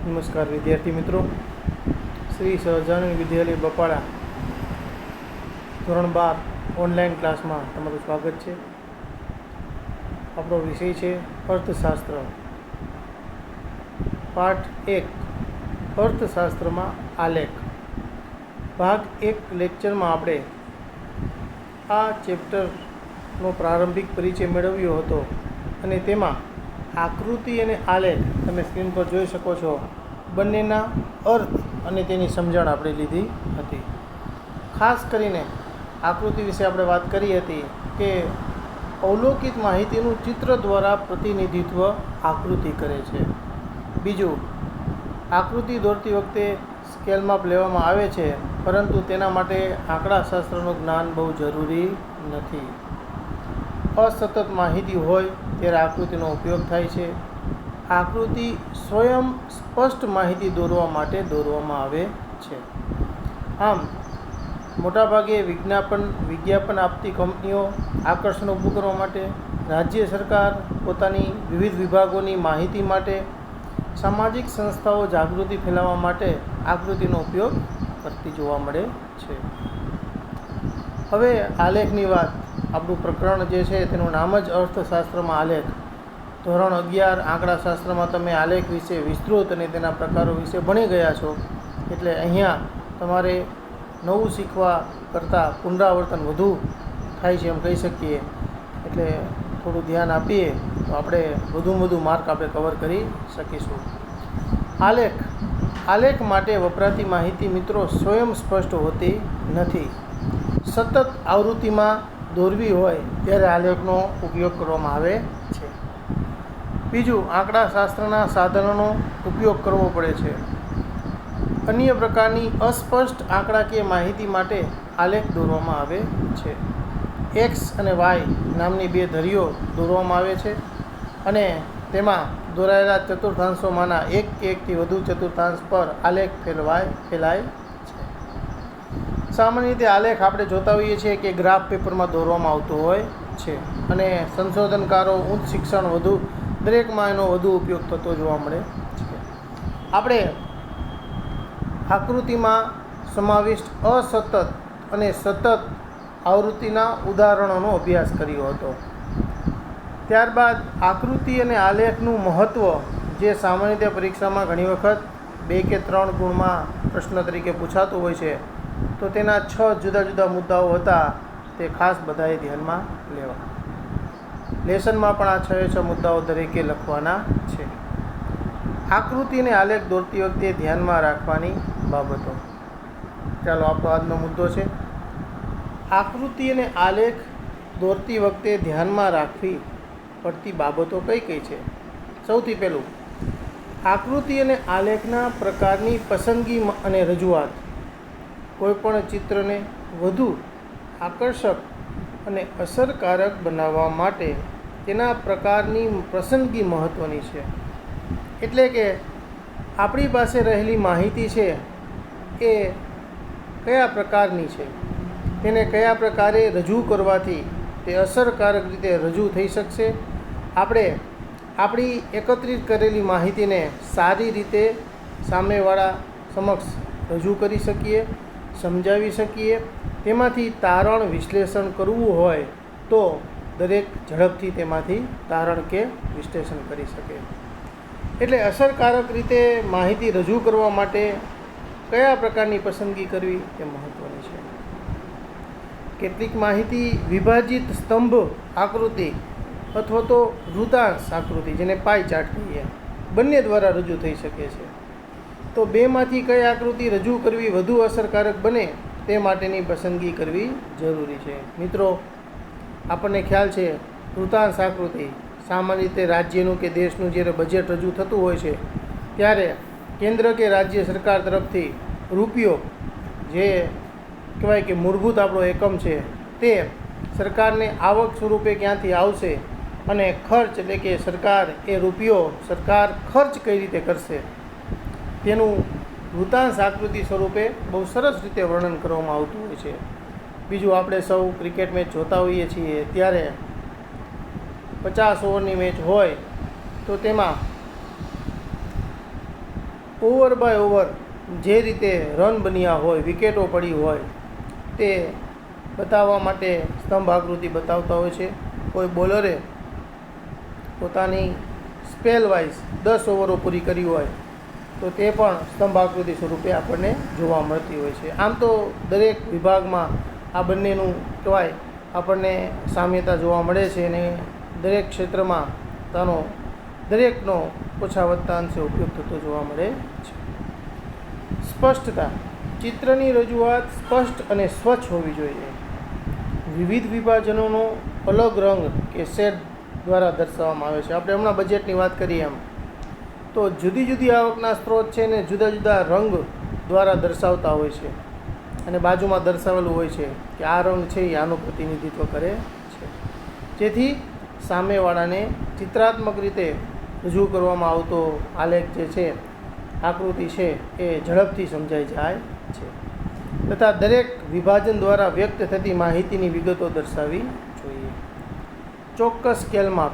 નમસ્કાર વિદ્યાર્થી મિત્રો, શ્રી સહજાનંદ વિદ્યાલય બપાડા ધોરણ 12 ઓનલાઈન ક્લાસમાં તમારું સ્વાગત છે. આપણો વિષય છે અર્થશાસ્ત્ર. પાઠ 1 અર્થશાસ્ત્રમાં આલેખ. ભાગ 1 લેક્ચરમાં આપણે આ ચેપ્ટરનો પ્રારંભિક પરિચય મેળવ્યો હતો અને તેમાં આકૃતિ અને આલેખ તમે સ્ક્રીન પર જોઈ શકો છો, બંનેના અર્થ અને તેની સમજણ આપણે લીધી હતી. ખાસ કરીને આકૃતિ વિશે આપણે વાત કરી હતી કે અવલોકિત માહિતીનું ચિત્ર દ્વારા પ્રતિનિધિત્વ આકૃતિ કરે છે. બીજું, આકૃતિ દોરતી વખતે સ્કેલ માપ લેવામાં આવે છે, પરંતુ તેના માટે આંકડાશાસ્ત્રનું જ્ઞાન બહુ જરૂરી નથી. અસતત માહિતી હોય ત્યારે આકૃતિનો ઉપયોગ થાય છે. આકૃતિ સ્વયં સ્પષ્ટ માહિતી દોરવા માટે દોરવામાં આવે છે. આમ મોટાભાગે વિજ્ઞાપન આપતી કંપનીઓ આકર્ષણ ઊભું કરવા માટે, રાજ્ય સરકાર પોતાની વિવિધ વિભાગોની માહિતી માટે, સામાજિક સંસ્થાઓ જાગૃતિ ફેલાવવા માટે આકૃતિનો ઉપયોગ કરતી જોવા મળે છે. હવે આલેખની વાત. આપણું પ્રકરણ જે છે તેનું નામ જ અર્થશાસ્ત્રમાં આલેખ. ધોરણ 11 આંકડાશાસ્ત્રમાં તમે આલેખ વિશે વિસ્તૃત અને તેના પ્રકારો વિશે ભણી ગયા છો, એટલે અહીંયા તમારે નવું શીખવા કરતાં પુનરાવર્તન વધુ થાય છે એમ કહી શકીએ. એટલે થોડું ધ્યાન આપીએ તો આપણે વધુ માર્ક આપણે કવર કરી શકીશું. આલેખ માટે વપરાતી માહિતી મિત્રો સ્વયં સ્પષ્ટ હોતી નથી. સતત આવૃત્તિમાં દોરવી હોય ત્યારે આલેખનો ઉપયોગ કરવામાં આવે છે. બીજું, આંકડાશાસ્ત્રના સાધનોનો ઉપયોગ કરવો પડે છે. અન્ય પ્રકારની અસ્પષ્ટ આંકડાકીય માહિતી માટે આલેખ દોરવામાં આવે છે. એક્સ અને વાય નામની બે ધરીઓ દોરવામાં આવે છે અને તેમાં દોરાયેલા ચતુર્થાંશોમાંના એક કે એકથી વધુ ચતુર્થાંશ પર આલેખ ફેલાય છે. સામાન્ય રીતે આલેખ આપણે જોતા હોઈએ છીએ કે ગ્રાફ પેપરમાં દોરવામાં આવતો હોય છે અને સંશોધનકારો, ઉચ્ચ શિક્ષણ દરેકમાં એનો વધુ ઉપયોગ થતો જોવા મળે છે. આપણે આકૃતિમાં સમાવિષ્ટ અસતત અને સતત આવૃત્તિના ઉદાહરણોનો અભ્યાસ કર્યો હતો. ત્યારબાદ આકૃતિ અને આલેખનું મહત્ત્વ, જે સામાન્ય રીતે પરીક્ષામાં ઘણી વખત 2 કે 3 ગુણમાં પ્રશ્ન તરીકે પૂછાતું હોય છે, તો તેના 6 જુદા જુદા મુદ્દાઓ હતા. તે ખાસ બધાએ ધ્યાનમાં લેવા. લેસનમાં પણ આ 6 મુદ્દાઓ દરેકે લખવાના છે. આકૃતિ અને આલેખ દોરતી વખતે ધ્યાનમાં રાખવાની બાબતો. ચાલો, આપણો આજનો મુદ્દો છે આકૃતિ અને આલેખ દોરતી વખતે ધ્યાનમાં રાખવી પડતી બાબતો કઈ કઈ છે. સૌથી પહેલું, આકૃતિ અને આલેખના પ્રકારની પસંદગી અને રજૂઆત. કોઈપણ ચિત્રને વધુ આકર્ષક અને અસરકારક બનાવવા માટે તેના પ્રકારની પસંદગી મહત્ત્વની છે. એટલે કે આપણી પાસે રહેલી માહિતી છે એ કયા પ્રકારની છે, તેને કયા પ્રકારે રજૂ કરવાથી તે અસરકારક રીતે રજૂ થઈ શકશે. આપણે આપણી એકત્રિત કરેલી માહિતીને સારી રીતે સામેવાળા સમક્ષ રજૂ કરી શકીએ, સમજાવી શકીએ. તેમાંથી તારણ વિશ્લેષણ કરવું હોય તો દરેક ઝડપથી તેમાંથી તારણ કે વિશ્લેષણ કરી શકે. એટલે અસરકારક રીતે માહિતી રજૂ કરવા માટે કયા પ્રકારની પસંદગી કરવી તે મહત્ત્વની છે. કેટલીક માહિતી વિભાજિત સ્તંભ આકૃતિ અથવા તો વૃતાંશ આકૃતિ, જેને પાઈ ચાર્ટ કહીએ, બંને દ્વારા રજૂ થઈ શકે છે. તો બેમાંથી કઈ આકૃતિ રજૂ કરવી વધુ અસરકારક બને તે માટેની પસંદગી કરવી જરૂરી છે. મિત્રો, આપણને ખ્યાલ છે વૃતાંશ આકૃતિ સામાન્ય રીતે રાજ્યનું કે દેશનું જ્યારે બજેટ રજૂ થતું હોય છે ત્યારે કેન્દ્ર કે રાજ્ય સરકાર તરફથી રૂપિયો, જે કહેવાય કે મૂળભૂત આપણો એકમ છે, તે સરકારને આવક સ્વરૂપે ક્યાંથી આવશે અને ખર્ચ, એટલે કે સરકાર એ રૂપિયો ખર્ચ કઈ રીતે કરશે તેનું વૃતાંશ આકૃતિ સ્વરૂપે બહુ સરસ રીતે વર્ણન કરવામાં આવતું હોય છે. બીજું, આપણે સૌ ક્રિકેટ મેચ જોતા હોઈએ છીએ ત્યારે 50 ઓવરની મેચ હોય તો તેમાં ઓવર બાય ઓવર જે રીતે રન બન્યા હોય, વિકેટો પડી હોય, તે બતાવવા માટે સ્તંભ આકૃતિ બતાવતા હોય છે. કોઈ બોલરે પોતાની સ્પેલ વાઇઝ 10 ઓવરો પૂરી કરી હોય તો તે પણ સ્તંભ આકૃતિ સ્વરૂપે આપણને જોવા મળતી હોય છે. આમ તો દરેક વિભાગમાં આ બંનેનું કહેવાય આપણને સામ્યતા જોવા મળે છે અને દરેક ક્ષેત્રમાં દરેકનો ઓછા વત્તા અંશે ઉપયોગ થતો જોવા મળે છે. સ્પષ્ટતા. ચિત્રની રજૂઆત સ્પષ્ટ અને સ્વચ્છ હોવી જોઈએ. વિવિધ વિભાજનોનો અલગ રંગ કે શેડ દ્વારા દર્શાવવામાં આવે છે. આપણે હમણાં બજેટની વાત કરીએ એમ તો જુદી જુદી આવકના સ્ત્રોત છે ને જુદા જુદા રંગ દ્વારા દર્શાવતા હોય છે અને બાજુમાં દર્શાવેલું હોય છે કે આ રંગ છે એ આનું પ્રતિનિધિત્વ કરે છે, જેથી સામેવાળાને ચિત્રાત્મક રીતે રજૂ કરવામાં આવતો આલેખ જે છે, આકૃતિ છે, એ ઝડપથી સમજાઈ જાય છે. તથા દરેક વિભાજન દ્વારા વ્યક્ત થતી માહિતીની વિગતો દર્શાવવી જોઈએ. ચોક્કસ સ્કેલમાપ.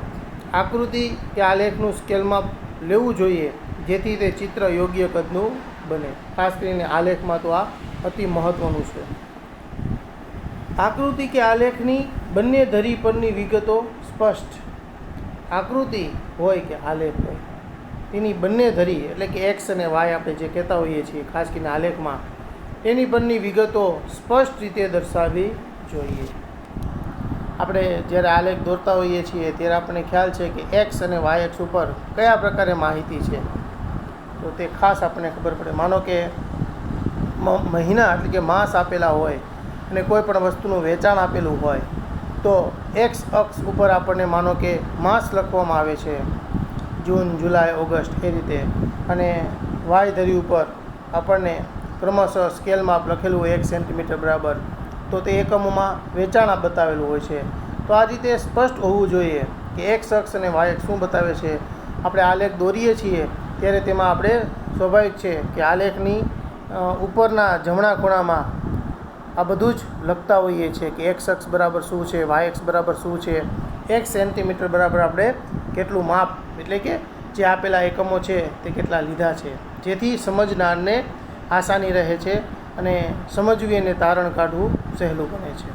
આકૃતિ કે આલેખનું સ્કેલમાપ લેવું જોઈએ જેથી તે ચિત્ર યોગ્ય કદનું બને. ખાસ કરીને આલેખમાં તો આ અતિ મહત્ત્વનું છે. આકૃતિ કે આલેખની બંને ધરી પરની વિગતો સ્પષ્ટ. આકૃતિ હોય કે આલેખ હોય તેની બંને ધરી એટલે કે એક્સ અને વાય આપણે જે કહેતા હોઈએ છીએ, ખાસ કરીને આલેખમાં તેની પરની વિગતો સ્પષ્ટ રીતે દર્શાવવી જોઈએ. આપણે જ્યારે આલેખ દોરતા હોઈએ છીએ ત્યારે આપણને ખ્યાલ છે કે એક્સ અને વાય એક્સ ઉપર કયા પ્રકારે માહિતી છે તો તે ખાસ આપણને ખબર પડે. માનો કે મહિના એટલે કે માસ આપેલા હોય અને કોઈ પણ વસ્તુનું વેચાણ આપેલું હોય તો એક્સ અક્ષ ઉપર આપણને માનો કે માસ લખવામાં આવે છે, જૂન, જુલાઈ, ઓગસ્ટ એ રીતે, અને વાય ધરી ઉપર આપણને ક્રમશઃ સ્કેલમાં લખેલું હોય 1 સેન્ટીમીટર બરાબર, તો તે એકમોમાં વેચાણ બતાવેલું હોય છે. તો આ રીતે સ્પષ્ટ હોવું જોઈએ કે એક્સ અક્ષ અને વાય અક્ષ શું બતાવે છે. આપણે આલેખ દોરીએ છીએ ત્યારે તેમાં આપણે સ્વાભાવિક છે કે આલેખની ઉપરના જમણા ખૂણામાં આ બધું જ લખતા હોઈએ છીએ કે એક્સ અક્ષ બરાબર શું છે, વાય અક્ષ બરાબર શું છે, 1 સેન્ટીમીટર બરાબર આપણે કેટલું માપ એટલે કે જે આપેલા એકમો છે તે કેટલા લીધા છે, જેથી સમજનારને આસાની રહે છે અને સમજવી અને તારણ કાઢવું સહેલું બને છે.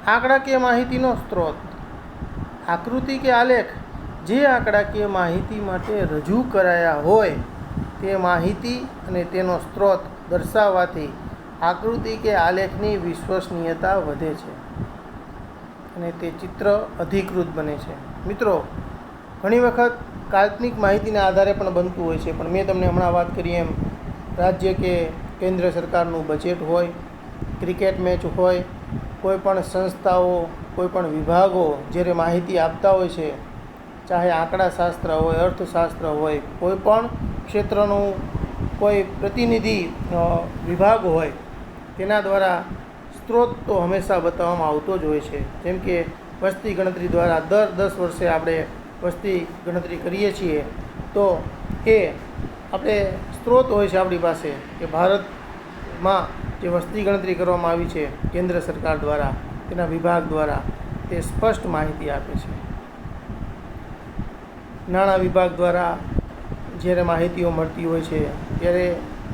આંકડાકીય માહિતીનો સ્ત્રોત. આકૃતિ કે આલેખ જે આંકડાકીય માહિતી માટે રજૂ કરાયા હોય તે માહિતી અને તેનો સ્ત્રોત દર્શાવવાથી આકૃતિ કે આલેખની વિશ્વસનીયતા વધે છે અને તે ચિત્ર અધિકૃત બને છે. મિત્રો, ઘણી વખત કાલ્પનિક માહિતીના આધારે પણ બનતું હોય છે, પણ મેં તમને હમણાં વાત કરી એમ રાજ્ય કે કેન્દ્ર સરકારનું બજેટ હોય, ક્રિકેટ મેચ હોય, કોઈ પણ સંસ્થાઓ, કોઈ પણ વિભાગો જ્યારે માહિતી આપતા હોય છે, ચાહે આંકડાશાસ્ત્ર હોય, અર્થશાસ્ત્ર હોય, કોઈ પણ ક્ષેત્રનું કોઈ પ્રતિનિધિ વિભાગ હોય, તેના દ્વારા સ્ત્રોત તો હંમેશા બતાવવામાં આવતો જ હોય છે. જેમ કે વસ્તી ગણતરી દ્વારા દર 10 વર્ષે આપણે વસ્તી ગણતરી કરીએ છીએ તો એ આપણે સ્ત્રોત હોય છે આપણી પાસે કે ભારતમાં જે વસ્તી ગણતરી કરવામાં આવી છે કેન્દ્ર સરકાર દ્વારા, તેના વિભાગ દ્વારા, તે સ્પષ્ટ માહિતી આપે છે. નાણાં વિભાગ દ્વારા જ્યારે માહિતીઓ મળતી હોય છે ત્યારે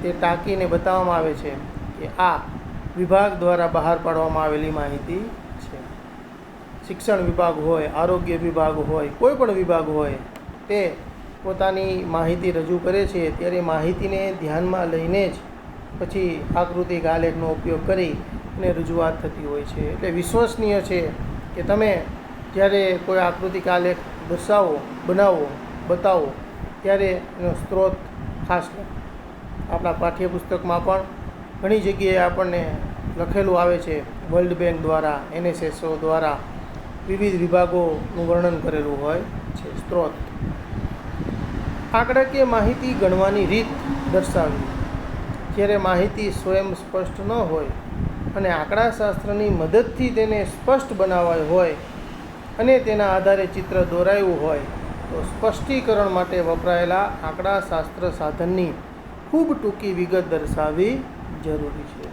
તે ટાંકીને બતાવવામાં આવે છે કે આ વિભાગ દ્વારા બહાર પાડવામાં આવેલી માહિતી છે. શિક્ષણ વિભાગ હોય, આરોગ્ય વિભાગ હોય, કોઈ પણ વિભાગ હોય, તે પોતાની માહિતી રજૂ કરે છે ત્યારે માહિતીને ધ્યાનમાં લઈને જ પછી આકૃતિક આલેખનો ઉપયોગ કરી અને રજૂઆત થતી હોય છે. એટલે વિશ્વસનીય છે કે તમે જ્યારે કોઈ આકૃતિક આલેખ દર્શાવો, બનાવો, બતાવો ત્યારે એનો સ્ત્રોત ખાસ લો. આપણા પાઠ્યપુસ્તકમાં પણ ઘણી જગ્યાએ આપણને લખેલું આવે છે, વર્લ્ડ બેંક દ્વારા, NSSO દ્વારા વિવિધ વિભાગોનું વર્ણન કરેલું હોય છે. સ્ત્રોત. આંકડાકીય માહિતી ગણવાની રીત દર્શાવવી. જ્યારે માહિતી સ્વયં સ્પષ્ટ ન હોય અને આંકડાશાસ્ત્રની મદદથી તેને સ્પષ્ટ બનાવાય હોય અને તેના આધારે ચિત્ર દોરાયું હોય તો સ્પષ્ટીકરણ માટે વપરાયેલા આંકડાશાસ્ત્ર સાધનની ખૂબ ટૂંકી વિગત દર્શાવવી જરૂરી છે.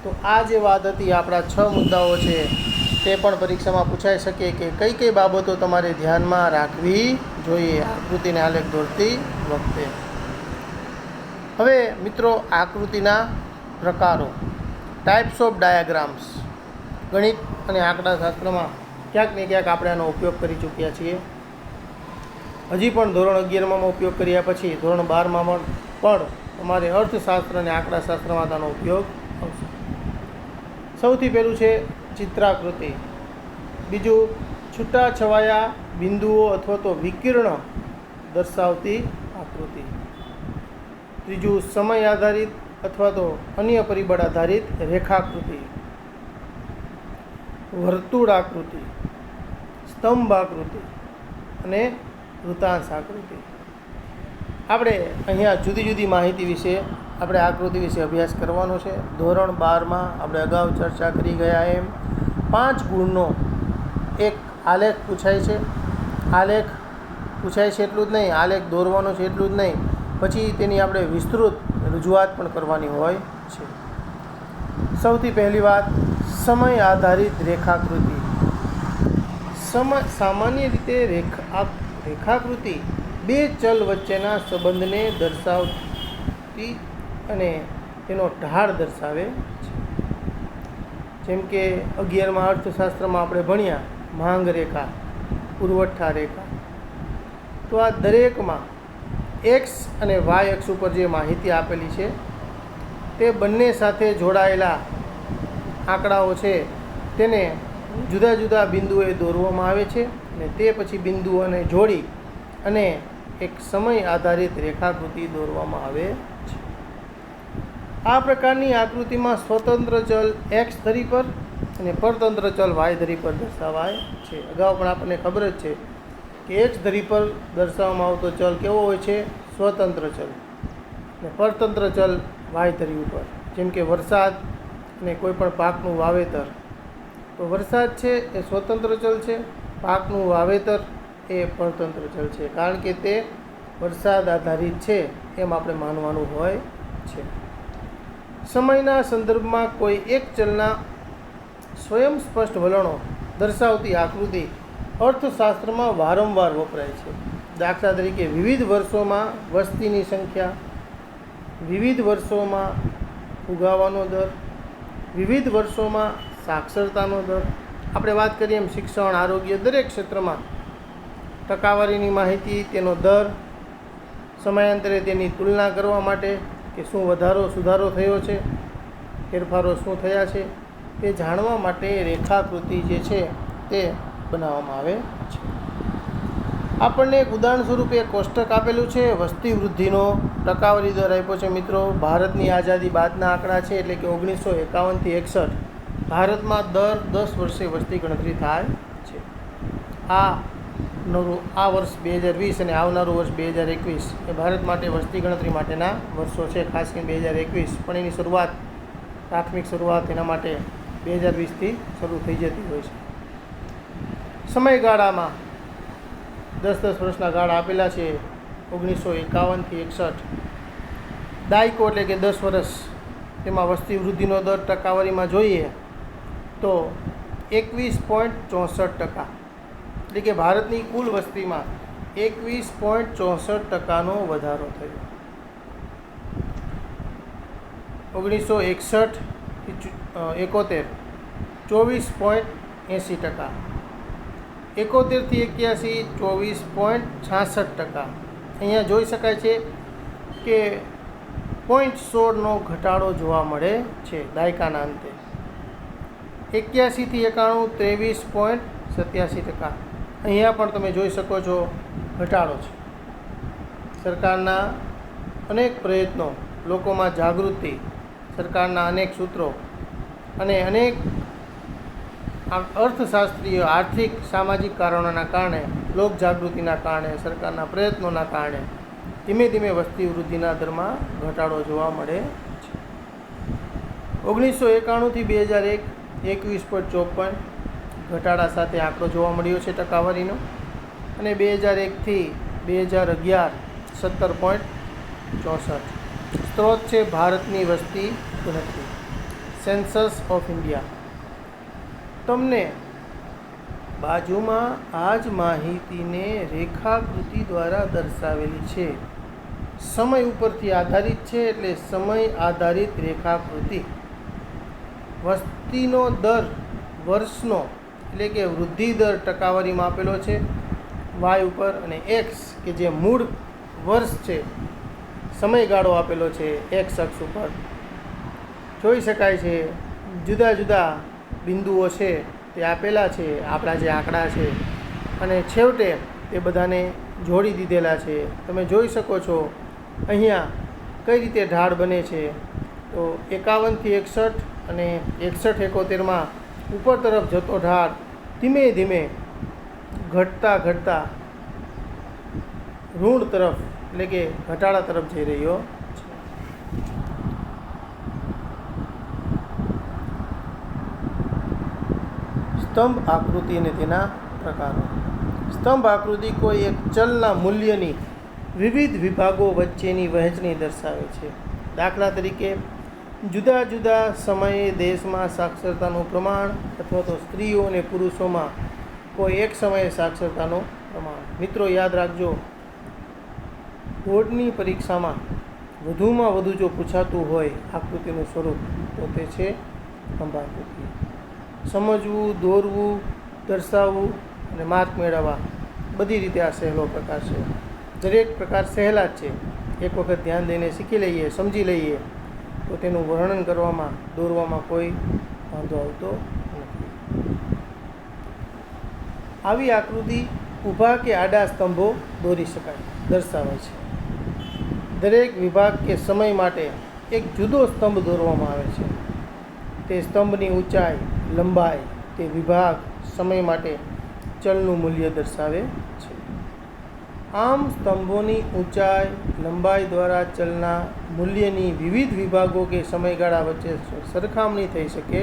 તો આ જે વાત હતી, આપણા 6 મુદ્દાઓ છે, તે પણ પરીક્ષામાં પૂછાઈ શકે કે કઈ કઈ બાબતો તમારે ધ્યાનમાં રાખવી જોઈએ આકૃતિને આલેખ દોરતી વખતે. હવે મિત્રો આકૃતિના પ્રકારો, ટાઈપ્સ ઓફ ડાયાગ્રામ્સ. ગણિત અને આંકડાશાસ્ત્રમાં ક્યાંક ને ક્યાંક આપણે આનો ઉપયોગ કરી ચૂક્યા છીએ. હજી પણ ધોરણ 11માં ઉપયોગ કર્યા પછી ધોરણ 12માં પણ તમારે અર્થશાસ્ત્ર અને આંકડાશાસ્ત્રમાં તેનો ઉપયોગ આવશે. સૌથી પહેલું છે ચિત્રાકૃતિ. બીજું છૂટાછવાયા બિંદુઓ અથવા તો વિકિરણ દર્શાવતી આકૃતિ. ત્રીજું સમય આધારિત અથવા તો અન્ય પરિબળ આધારિત રેખાકૃતિ, વર્તુળ આકૃતિ, સ્તંભ આકૃતિ અને વૃત્તાંશ આકૃતિ. આપણે અહીંયા જુદી જુદી માહિતી વિશે આપણે આકૃતિ વિશે અભ્યાસ કરવાનો છે. ધોરણ 12માં આપણે અગાઉ ચર્ચા કરી ગયા એમ 5 ગુણનો એક આલેખ પૂછાય છે. આલેખ પૂછાય છે એટલું જ નહીં, આલેખ દોરવાનો છે એટલું જ નહીં, પછી તેની આપણે વિસ્તૃત રજૂઆત પણ કરવાની હોય છે. સૌથી પહેલી વાત, સમય આધારિત રેખાકૃતિ. સામાન્ય રીતે રેખાકૃતિ બે ચલ વચ્ચેના સંબંધને દર્શાવતી અને તેનો ઢાળ દર્શાવે છે. જેમ કે 11માં અર્થશાસ્ત્રમાં આપણે ભણ્યા માંગ રેખા, પુરવઠા રેખા. તો આ દરેકમાં એક્સ અને વાય અક્ષ ઉપર જે માહિતી આપેલી છે તે બંને સાથે જોડાયેલા આંકડાઓ છે તેને જુદા જુદા બિંદુએ દોરવામાં આવે છે અને તે પછી બિંદુઓને જોડી અને એક સમય આધારિત રેખાકૃતિ દોરવામાં આવે છે. આ પ્રકારની આકૃતિમાં સ્વતંત્ર ચલ એક્સ ધરી પર અને પરતંત્ર ચલ વાય ધરી પર દર્શાવાય છે. અગાઉ પણ આપણને ખબર જ છે કે એક્સ ધરી પર દર્શાવવામાં આવતો ચલ કેવો હોય છે? સ્વતંત્ર ચલ. અને પરતંત્ર ચલ વાય ધરી ઉપર, જેમ કે વરસાદ અને કોઈ પણ પાકનું વાવેતર. તો વરસાદ છે એ સ્વતંત્ર ચલ છે, પાકનું વાવેતર એ પરતંત્ર ચલ છે, કારણ કે તે વરસાદ આધારિત છે એમ આપણે માનવાનું હોય છે. સમયના સંદર્ભમાં કોઈ એક ચલના સ્વયં સ્પષ્ટ વલણો દર્શાવતી આકૃતિ અર્થશાસ્ત્રમાં વારંવાર વપરાય છે. દાખલા તરીકે વિવિધ વર્ષોમાં વસ્તીની સંખ્યા, વિવિધ વર્ષોમાં ફુગાવાનો દર, વિવિધ વર્ષોમાં સાક્ષરતાનો દર. આપણે વાત કરીએ એમ શિક્ષણ, આરોગ્ય, દરેક ક્ષેત્રમાં ટકાવારીની માહિતી, તેનો દર, સમયાંતરે તેની તુલના કરવા માટે કે શું વધારો સુધારો થયો છે, ફેરફારો શું થયા છે, તે જાણવા માટે રેખાકૃતિ જે છે તે બનાવવામાં આવે છે. આપણને એક ઉદાહરણ સ્વરૂપે એક કોષ્ટક આપેલું છે. વસ્તી વૃદ્ધિનો ટકાવારી દર આપ્યો છે. મિત્રો, ભારતની આઝાદી બાદના આંકડા છે, એટલે કે 1951થી 61 ભારતમાં દર 10 વર્ષે વસ્તી ગણતરી થાય છે. આ વર્ષ 2020 અને આવનારું વર્ષ 2021 એ ભારત માટે વસ્તી ગણતરી માટેના વર્ષો છે. ખાસ કરીને 2021, પણ એની શરૂઆત, પ્રાથમિક શરૂઆત એના માટે 2020થી શરૂ થઈ જતી હોય છે. સમયગાળામાં 10-10 વર્ષના ગાળા આપેલા છે. 1951થી 61 દાયકો એટલે કે 10 વર્ષ. તેમાં વસ્તી વૃદ્ધિનો દર ટકાવારીમાં જોઈએ તો 21.64%, એટલે કે ભારતની કુલ વસ્તીમાં 21.64%નો વધારો થયો. 1961થી 71 24.80%, 71થી 81 24.66%. અહીંયા જોઈ શકાય છે કે 0.16નો ઘટાડો જોવા મળે છે દાયકાના અંતે. 81થી 91 23.87%. અહીંયા પણ તમે જોઈ શકો છો ઘટાડો છે. સરકારના અનેક પ્રયત્નો, લોકોમાં જાગૃતિ, સરકારના અનેક સૂત્રો અને અનેક અર્થશાસ્ત્રીય, આર્થિક, સામાજિક કારણોના કારણે, લોકજાગૃતિના કારણે, સરકારના પ્રયત્નોના કારણે ધીમે ધીમે વસ્તી વૃદ્ધિના દરમાં ઘટાડો જોવા મળે છે. 1991થી 2001 21.54 ઘટાડા સાથે આંકડો જોવા મળ્યો છે ટકાવારીનો. અને 2001થી 2011 17.64. સ્ત્રોત છે ભારતની વસ્તી ગણતરી, સેન્સસ ઓફ ઇન્ડિયા. તમને બાજુમાં આ જ માહિતીને રેખાકૃતિ દ્વારા દર્શાવેલી છે. સમય ઉપરથી આધારિત છે, એટલે સમય આધારિત રેખાકૃતિ. વસ્તીનો દર વર્ષનો એટલે કે વૃદ્ધિ દર ટકાવારીમાં આપેલો છે વાય ઉપર, અને એક્સ કે જે મૂળ વર્ષ છે સમયગાળો આપેલો છે એક્સ અક્ષ ઉપર. જોઈ શકાય છે જુદા જુદા બિંદુઓ છે તે આપેલા છે આપણા જે આંકડા છે, અને છેવટે તે બધાને જોડી દીધેલા છે. તમે જોઈ શકો છો અહીંયા કઈ રીતે ઢાળ બને છે. તો 51 થી 61 અને 61-71માં ઉપર તરફ જતો ઢાળ ધીમે ધીમે ઘટતા ઘટતા ઋણ તરફ એટલે કે ઘટાડા તરફ જઈ રહ્યો છે. સ્તંભ આકૃતિ અને તેના પ્રકારો. સ્તંભ આકૃતિ કોઈ એક ચલના મૂલ્યની વિવિધ વિભાગો વચ્ચેની વહેંચણી દર્શાવે છે. દાખલા તરીકે જુદા જુદા સમયે દેશમાં સાક્ષરતાનું પ્રમાણ, અથવા તો સ્ત્રીઓ અને પુરુષોમાં કોઈ એક સમયે સાક્ષરતાનું પ્રમાણ. મિત્રો યાદ રાખજો, બોર્ડની પરીક્ષામાં વધુમાં વધુ જો પૂછાતું હોય આકૃતિનું સ્વરૂપ તો તે છે સ્તંભ આકૃતિ. સમજવું, દોરવું, દર્શાવવું અને માર્ક મેળવવા બધી રીતે આ સહેલો પ્રકાર છે. દરેક પ્રકાર સહેલા જ છે. એક વખત ધ્યાન દઈને શીખી લઈએ, સમજી લઈએ તો તેનું વર્ણન કરવામાં, દોરવામાં કોઈ વાંધો આવતો નથી. આવી આકૃતિ ઊભા કે આડા સ્તંભો દોરી શકાય, દર્શાવે છે. દરેક વિભાગ કે સમય માટે એક જુદો સ્તંભ દોરવામાં આવે છે. તે સ્તંભની ઊંચાઈ, લંબાઈ તે વિભાગ, સમય માટે ચલનું મૂલ્ય દર્શાવે છે. આમ સ્તંભોની ઊંચાઈ, લંબાઈ દ્વારા ચલના મૂલ્યની વિવિધ વિભાગો કે સમયગાળા વચ્ચે સરખામણી થઈ શકે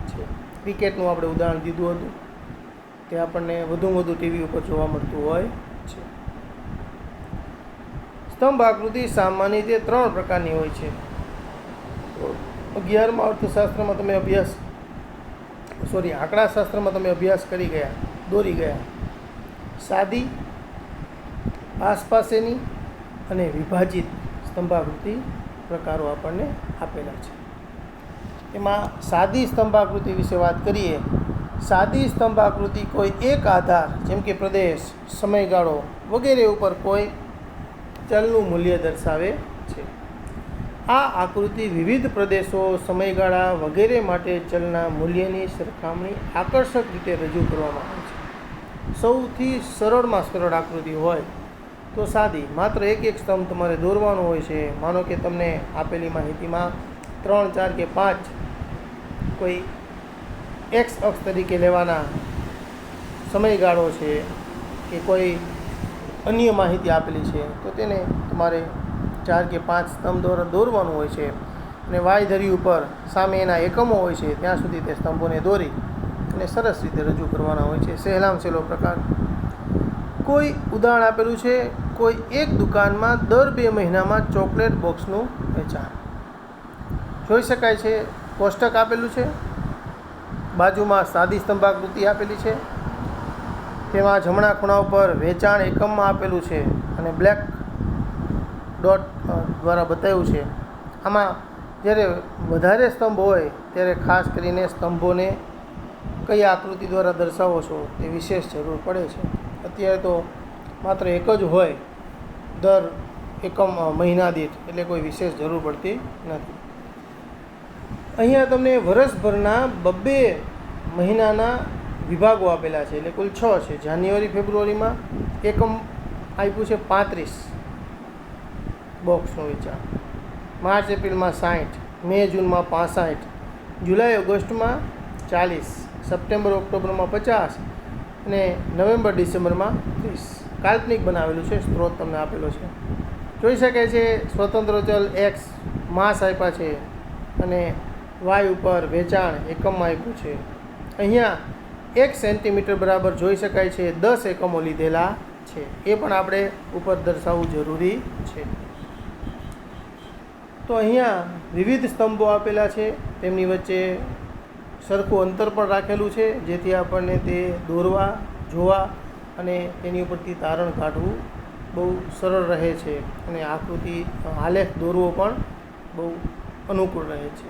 છે. ક્રિકેટનું આપણે ઉદાહરણ દીધું હતું, તે આપણને વધુમાં વધુ ટીવી ઉપર જોવા મળતું હોય છે. સ્તંભ આકૃતિ સામાન્ય રીતે 3 પ્રકારની હોય છે. 11મા અર્થશાસ્ત્રમાં તમે આંકડાશાસ્ત્રમાં તમે અભ્યાસ કરી ગયા, દોરી ગયા. સાદી, આસપાસેની અને વિભાજિત સ્તંભાકૃતિ પ્રકારો આપણને આપેલા છે. એમાં સાદી સ્તંભાકૃતિ વિશે વાત કરીએ. સાદી સ્તંભાકૃતિ કોઈ એક આધાર, જેમ કે પ્રદેશ, સમયગાળો વગેરે ઉપર કોઈ ચલનું મૂલ્ય દર્શાવે છે. આ આકૃતિ વિવિધ પ્રદેશો, સમયગાળા વગેરે માટે ચલના મૂલ્યની સરખામણી આકર્ષક રીતે રજૂ કરવામાં આવે છે. સૌથી સરળમાં સરળ આકૃતિ હોય તો સાદી, માત્ર એક સ્તંભ તમારે દોરવાનો હોય છે. માનો કે તમને આપેલી માહિતીમાં 3, 4 કે 5 કોઈ એક્સ અક્ષ તરીકે લેવાના સમયગાળો છે કે કોઈ અન્ય માહિતી આપેલી છે, તો તેને તમારે 4 કે 5 સ્તંભ દ્વારા દોરવાનું હોય છે. અને વાય ધરી ઉપર સામે એના એકમો હોય છે ત્યાં સુધી તે સ્તંભોને દોરી અને સરસ રીતે રજૂ કરવાના હોય છે. સહેલામાં સહેલો પ્રકાર. કોઈ ઉદાહરણ આપેલું છે, કોઈ એક દુકાનમાં દર 2 મહિનામાં ચોકલેટ બોક્સનું વેચાણ. જોઈ શકાય છે કોષ્ટક આપેલું છે, બાજુમાં સાદી સ્તંભાકૃતિ આપેલી છે, તેમાં જમણા ખૂણા ઉપર વેચાણ એકમમાં આપેલું છે અને બ્લેક ડોટ દ્વારા બતાવ્યું છે. આમાં જ્યારે વધારે સ્તંભ હોય ત્યારે ખાસ કરીને સ્તંભોને કઈ આકૃતિ દ્વારા દર્શાવો છો તે વિશેષ જરૂર પડે છે. અત્યારે તો માત્ર એક જ હોય દર એકમ મહિના દીઠ, એટલે કોઈ વિશેષ જરૂર પડતી નથી. અહીંયા તમને વર્ષભરના 2 મહિનાના વિભાગો આપેલા છે, એટલે કુલ 6 છે. જાન્યુઆરી ફેબ્રુઆરીમાં એકમ આપ્યું છે 35 બોક્સનું વેચાણ, માર્ચ એપ્રિલમાં 60, મે જૂનમાં 65, જુલાઈ ઓગસ્ટમાં 40, સપ્ટેમ્બર ઓક્ટોબરમાં 50 અને નવેમ્બર ડિસેમ્બરમાં 30. કાલ્પનિક બનાવેલું છે, સ્ત્રોત તમને આપેલો છે. જોઈ શકાય છે સ્વતંત્ર ચલ એક્સ માસ આપ્યા છે અને વાય ઉપર વેચાણ એકમમાં આપ્યું છે. અહીંયા 1 સેન્ટીમીટર બરાબર જોઈ શકાય છે 10 એકમો લીધેલા છે. એ પણ આપણે ઉપર દર્શાવવું જરૂરી છે. તો અહીંયા વિવિધ સ્તંભો આપેલા છે, તેમની વચ્ચે સરખું અંતર પણ રાખેલું છે, જેથી આપણને તે દોરવા, જોવા અને તેની ઉપરથી તારણ કાઢવું બહુ સરળ રહે છે અને આકૃતિ આલેખ દોરવો પણ બહુ અનુકૂળ રહે છે.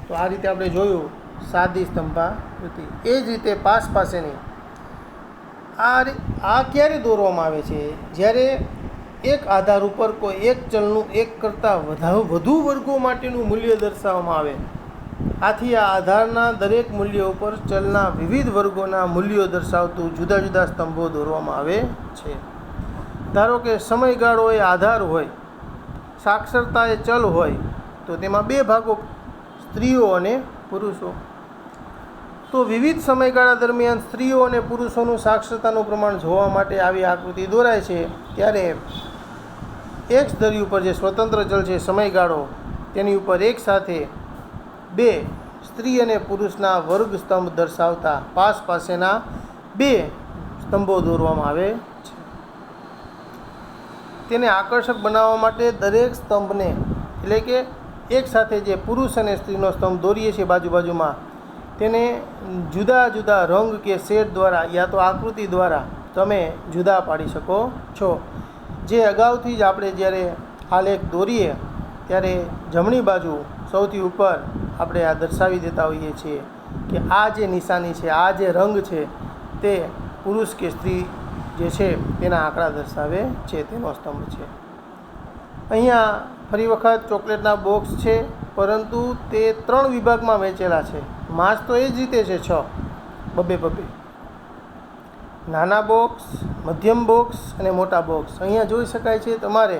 તો આ રીતે આપણે જોયું સાદી સ્તંભાકૃતિ. એ જ રીતે પાસેની આ ક્યારે દોરવામાં આવે છે? જ્યારે એક આધાર ઉપર કોઈ એક ચલનું એક કરતાં વધુ વર્ગો માટેનું મૂલ્ય દર્શાવવામાં આવે. આથી આ આધારના દરેક મૂલ્ય ઉપર ચલના વિવિધ વર્ગોના મૂલ્યો દર્શાવતું જુદા જુદા સ્તંભો દોરવામાં આવે છે. ધારો કે સમયગાળો એ આધાર હોય, સાક્ષરતા એ ચલ હોય, તો તેમાં બે ભાગો સ્ત્રીઓ અને પુરુષો. તો વિવિધ સમયગાળા દરમિયાન સ્ત્રીઓ અને પુરુષોનું સાક્ષરતાનું પ્રમાણ જોવા માટે આવી આકૃતિ દોરાય છે. ત્યારે એક્સ ધરી ઉપર જે સ્વતંત્ર ચલ છે સમયગાળો, તેની ઉપર એક સાથે બે સ્ત્રી અને પુરુષના વર્ગ સ્તંભ દર્શાવતા પાસેના બે સ્તંભો દોરવામાં આવે છે. તેને આકર્ષક બનાવવા માટે દરેક સ્તંભને, એટલે કે એક સાથે જે પુરુષ અને સ્ત્રીનો સ્તંભ દોરીએ છીએ બાજુમાં, તેને જુદા જુદા રંગ કે શેડ દ્વારા યા તો આકૃતિ દ્વારા તમે જુદા પાડી શકો છો. જે અગાઉથી જ આપણે જ્યારે આલેખ દોરીએ ત્યારે જમણી બાજુ સૌથી ઉપર આપણે આ દર્શાવી દેતા હોઈએ છીએ કે આ જે નિશાની છે, આ જે રંગ છે, તે પુરુષ કે સ્ત્રી જે છે તેના આંકડા દર્શાવે છે, તેનો સ્તંભ છે. અહીંયા ફરી વખત ચોકલેટના બોક્સ છે, પરંતુ તે 3 વિભાગમાં વહેંચેલા છે. માસ તો એ જ રીતે છે, 6 બબે. નાના બોક્સ, મધ્યમ બોક્સ અને મોટા બોક્સ. અહીંયા જોઈ શકાય છે તમારે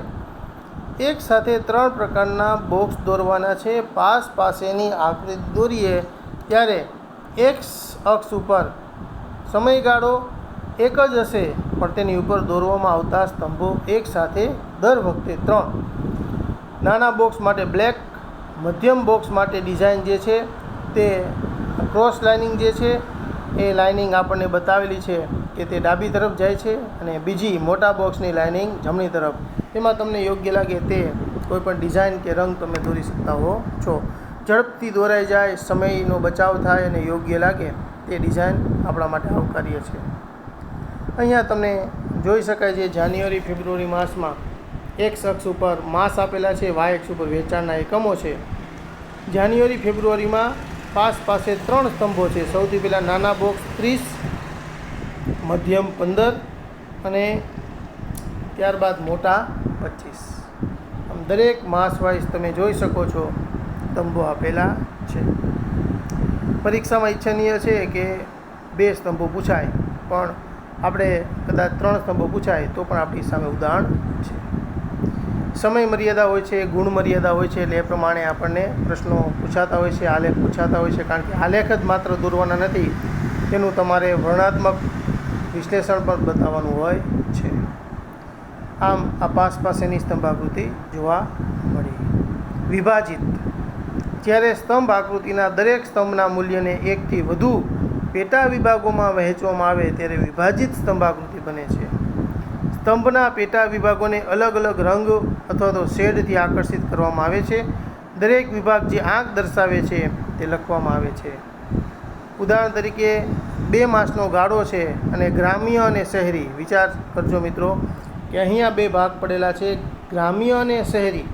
એક સાથે 3 પ્રકારના બોક્સ દોરવાના છે. પાસેની આકૃતિ દોરીએ ત્યારે એક્સ અક્ષ ઉપર સમયગાળો એક જ હશે, પણ તેની ઉપર દોરવામાં આવતા સ્તંભો એક સાથે દર વખતે 3. નાના બોક્સ માટે બ્લેક, મધ્યમ બોક્સ માટે ડિઝાઇન જે છે તે ક્રોસ લાઇનિંગ જે છે એ લાઇનિંગ આપણને બતાવેલી છે કે તે ડાબી તરફ જાય છે, અને બીજી મોટા બોક્સની લાઇનિંગ જમણી તરફ. તેમાં તમને યોગ્ય લાગે તે કોઈપણ ડિઝાઇન કે રંગ તમે દોરી શકતા હો છો. ઝડપથી દોરાઈ જાય, સમયનો બચાવ થાય અને યોગ્ય લાગે તે ડિઝાઇન આપણા માટે આવકાર્ય છે. અહીંયા તમને જોઈ શકાય છે જાન્યુઆરી ફેબ્રુઆરી માસમાં એક્સ અક્ષ ઉપર માસ આપેલા છે, વાય અક્ષ ઉપર વેચાણના એકમો છે. જાન્યુઆરી ફેબ્રુઆરીમાં પાસે 3 સ્તંભો છે. સૌથી પહેલાં નાના બોક્સ 30, મધ્યમ 15 અને ત્યારબાદ મોટા 25. આમ દરેક માસ વાઇઝ તમે જોઈ શકો છો સ્તંભો આપેલા છે. પરીક્ષામાં ઈચ્છનીય છે કે 2 સ્તંભો પૂછાય, પણ આપણે કદાચ 3 સ્તંભો પૂછાય તો પણ આપણી સામે ઉદાહરણ છે. સમય મર્યાદા હોય છે, ગુણ મર્યાદા હોય છે, એટલે એ પ્રમાણે આપણને પ્રશ્નો પૂછાતા હોય છે, આલેખ પૂછાતા હોય છે. કારણ કે આલેખ જ માત્ર દોરવાના નથી, તેનું તમારે વર્ણનાત્મક વિશ્લેષણ પણ બતાવવાનું હોય છે. આમ આ પાસેની સ્તંભાકૃતિ જોવા મળી. વિભાજિત: જ્યારે સ્તંભ આકૃતિના દરેક સ્તંભના મૂલ્યને એકથી વધુ પેટા વિભાગોમાં વહેંચવામાં આવે ત્યારે વિભાજિત સ્તંભાકૃતિ બને છે. સ્તંભના પેટા વિભાગોને અલગ અલગ રંગ અથવા તો શેડથી આકર્ષિત કરવામાં આવે છે. દરેક વિભાગ જે આંક દર્શાવે છે તે લખવામાં આવે છે. ઉદાહરણ તરીકે 2 માસનો ગાળો છે અને ગ્રામ્ય અને શહેરી. વિચાર કરજો મિત્રો કે અહીંયા 2 ભાગ પડેલા છે, ગ્રામ્ય અને શહેરી.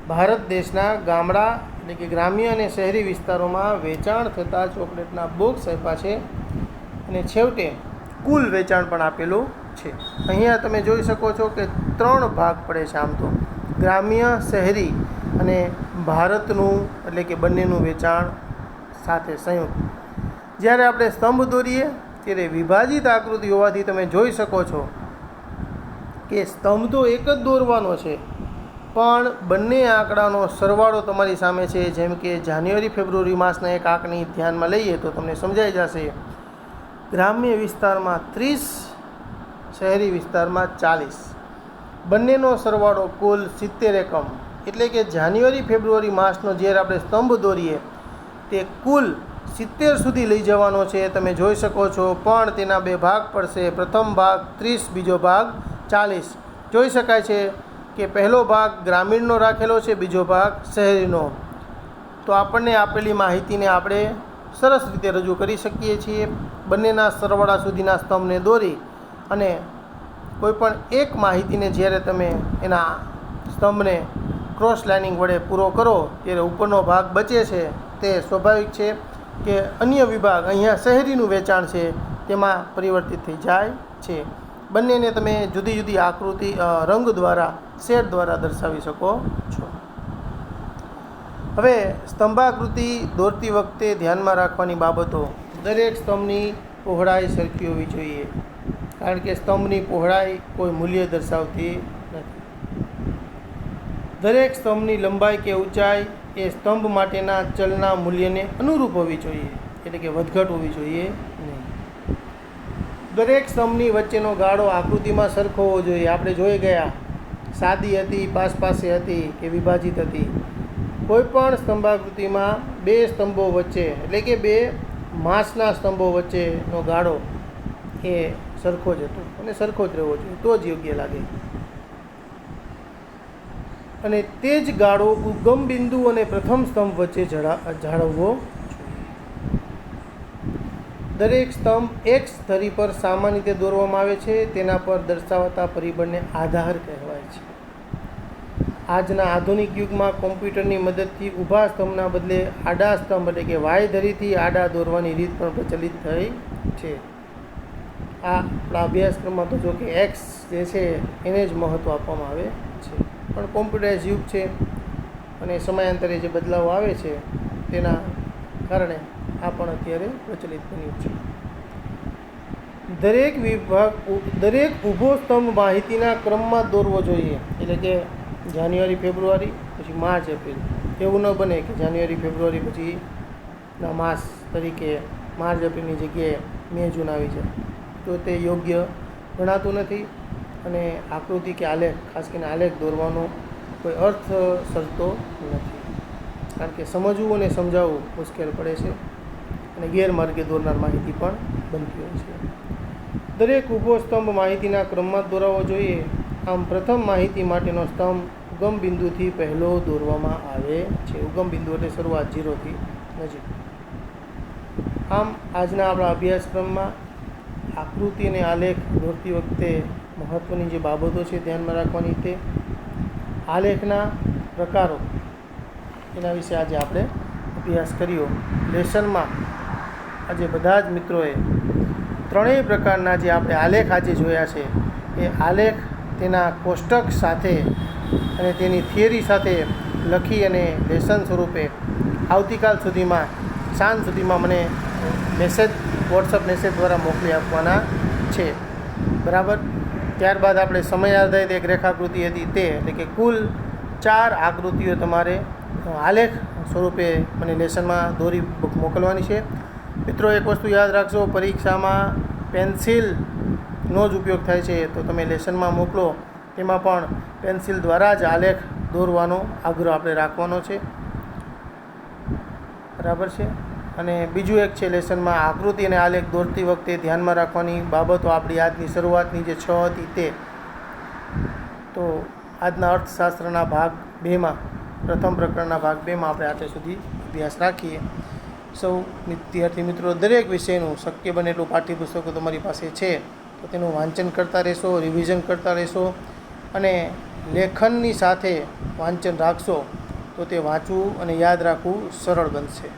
ભારત દેશના ગામડા એટલે કે ગ્રામ્ય અને શહેરી વિસ્તારોમાં વેચાણ થતા ચોકલેટના બોક્સ આપ્યા છે, અને છેવટે કુલ વેચાણ પણ આપેલું છે. અહીંયા તમે જોઈ શકો છો કે 3 ભાગ પડે છે, આમ તો ગ્રામ્ય, શહેરી અને ભારતનું એટલે કે બંનેનું વેચાણ સાથે સંયુક્ત. જ્યારે આપણે સ્તંભ દોરીએ ત્યારે વિભાજિત આકૃતિ હોવાથી તમે જોઈ શકો છો કે સ્તંભ તો એક જ દોરવાનો છે, પણ બંને આંકડાનો સરવાળો તમારી સામે છે. જેમ કે જાન્યુઆરી ફેબ્રુઆરી માસના એક આંકની ધ્યાનમાં લઈએ તો તમને સમજાઈ જશે. ગ્રામ્ય વિસ્તારમાં 30, શહેરી વિસ્તારમાં 40. બંનેનો સરવાળો કુલ 70 એકમ. એટલે કે જાન્યુઆરી ફેબ્રુઆરી માસનો જ્યારે આપણે સ્તંભ દોરીએ તે કુલ 70 સુધી લઈ જવાનો છે, તમે જોઈ શકો છો. પણ તેના 2 ભાગ પડશે. પ્રથમ ભાગ 30, બીજો ભાગ 40. જોઈ શકાય છે કે પહેલો ભાગ ગ્રામીણનો રાખેલો છે, બીજો ભાગ શહેરીનો. તો આપણને આપેલી માહિતીને આપણે સરસ રીતે રજૂ કરી શકીએ છીએ. બંનેના સરવાળા સુધીના સ્તંભને દોરી અને કોઈપણ એક માહિતીને જ્યારે તમે એના સ્તંભને ક્રોસ લાઇનિંગ વડે પૂરો કરો ત્યારે ઉપરનો ભાગ બચે છે. તે સ્વાભાવિક છે કે અન્ય વિભાગ અહીંયા શહેરીનું વેચાણ છે તેમાં પરિવર્તિત થઈ જાય છે. બંનેને તમે જુદી જુદી આકૃતિ રંગ દ્વારા શેડ દ્વારા દર્શાવી શકો છો. હવે સ્તંભાકૃતિ દોરતી વખતે ધ્યાનમાં રાખવાની બાબતો. દરેક સ્તંભની પહોળાઈ સરખી હોવી જોઈએ, કારણ કે સ્તંભની પહોળાઈ કોઈ મૂલ્ય દર્શાવતી નથી. દરેક સ્તંભની લંબાઈ કે ઊંચાઈ એ સ્તંભ માટેના ચલના મૂલ્યને અનુરૂપ હોવી જોઈએ, એટલે કે વધઘટ હોવી જોઈએ નહીં. દરેક સ્તંભની વચ્ચેનો ગાળો આકૃતિમાં સરખો હોવો જોઈએ. આપણે જોઈ ગયા, સાદી હતી, પાસે હતી કે વિભાજિત હતી. કોઈપણ સ્તંભાકૃતિમાં બે સ્તંભો વચ્ચે, એટલે કે બે માંસના સ્તંભો વચ્ચેનો ગાળો એ સરખો જ હતો અને સરખો જ રહેવો જોઈએ, તો જ યોગ્ય લાગે. અને તે જ ગાળો ઉગમ બિંદુ અને પ્રથમ સ્તંભ વચ્ચે જાળવવો જોઈએ. દરેક સ્તંભ એક ધરી પર સામાન્ય રીતે દોરવામાં આવે છે. તેના પર દર્શાવાતા પરિબળને આધાર કહેવાય છે. આજના આધુનિક યુગમાં કોમ્પ્યુટરની મદદથી ઊભા સ્તંભના બદલે આડા સ્તંભ, એટલે કે વાય ધરીથી આડા દોરવાની રીત પણ પ્રચલિત થઈ છે. આ આપણા અભ્યાસક્રમમાં તો જો કે એક્સ જે છે એને જ મહત્ત્વ આપવામાં આવે છે, પણ કોમ્પ્યુટરાઇઝ યુગ છે અને સમયાંતરે જે બદલાવ આવે છે તેના કારણે આ પણ અત્યારે પ્રચલિત બન્યું છે. દરેક ઊભો સ્તંભ માહિતીના ક્રમમાં દોરવો જોઈએ, એટલે કે જાન્યુઆરી ફેબ્રુઆરી પછી માર્ચ એપ્રિલ. એવું ન બને કે જાન્યુઆરી ફેબ્રુઆરી પછી ના માસ તરીકે માર્ચ એપ્રિલની જગ્યાએ મે જૂન આવી જાય, તો તે યોગ્ય ગણાતું નથી અને આકૃતિ કે આલેખ, ખાસ કરીને આલેખ દોરવાનો કોઈ અર્થ સર્જતો નથી, કારણ કે સમજવું અને સમજાવવું મુશ્કેલ પડે છે અને ગેરમાર્ગે દોરનાર માહિતી પણ બનતી હોય છે. દરેક ઊભો સ્તંભ માહિતીના ક્રમમાં દોરાવવો જોઈએ. આમ પ્રથમ માહિતી માટેનો સ્તંભ ઉગમ બિંદુથી પહેલો દોરવામાં આવે છે. ઉગમ બિંદુ એટલે શરૂઆત 0થી નજીક. આમ આજના આપણા અભ્યાસક્રમમાં આકૃતિ અને આલેખ દોરતી વખતે મહત્ત્વની જે બાબતો છે ધ્યાનમાં રાખવાની, તે આલેખના પ્રકારો એના વિશે આજે આપણે અભ્યાસ કર્યો. લેસનમાં આજે બધા જ મિત્રોએ ત્રણેય પ્રકારના જે આપણે આલેખ આજે જોયા છે એ આલેખ તેના કોષ્ટક સાથે અને તેની થિયરી સાથે લખી અને લેસન સ્વરૂપે આવતીકાલ સુધીમાં, સાંજ સુધીમાં મને વોટ્સઅપ મેસેજ દ્વારા મોકલી આપવાના છે. બરાબર. ત્યારબાદ આપણે સમય આધારિત એક રેખાકૃતિ હતી તે, એટલે કે કુલ 4 આકૃતિઓ તમારે આલેખ સ્વરૂપે મને લેસનમાં દોરી મોકલવાની છે. મિત્રો, એક વસ્તુ યાદ રાખજો, પરીક્ષામાં પેન્સિલનો જ ઉપયોગ થાય છે, તો તમે લેસનમાં મોકલો તેમાં પણ પેન્સિલ દ્વારા જ આલેખ દોરવાનો આગ્રહ આપણે રાખવાનો છે. બરાબર છે. અને બીજું એક છે, લેસનમાં આકૃતિ અને આલેખ દોરતી વખતે ધ્યાનમાં રાખવાની બાબતો. આપણી આજની શરૂઆતની જે 6 હતી તે, તો આજના અર્થશાસ્ત્રના ભાગ 2માં, પ્રથમ પ્રકરણના ભાગ 2માં આપણે અત્યાર સુધી અભ્યાસ રાખીએ. સૌ વિદ્યાર્થી મિત્રો, દરેક વિષયનું શક્ય બને એટલું પાઠ્યપુસ્તકો તમારી પાસે છે તો તેનું વાંચન કરતા રહેશો, રિવિઝન કરતા રહેશો અને લેખનની સાથે વાંચન રાખશો તો તે વાંચવું અને યાદ રાખવું સરળ બનશે.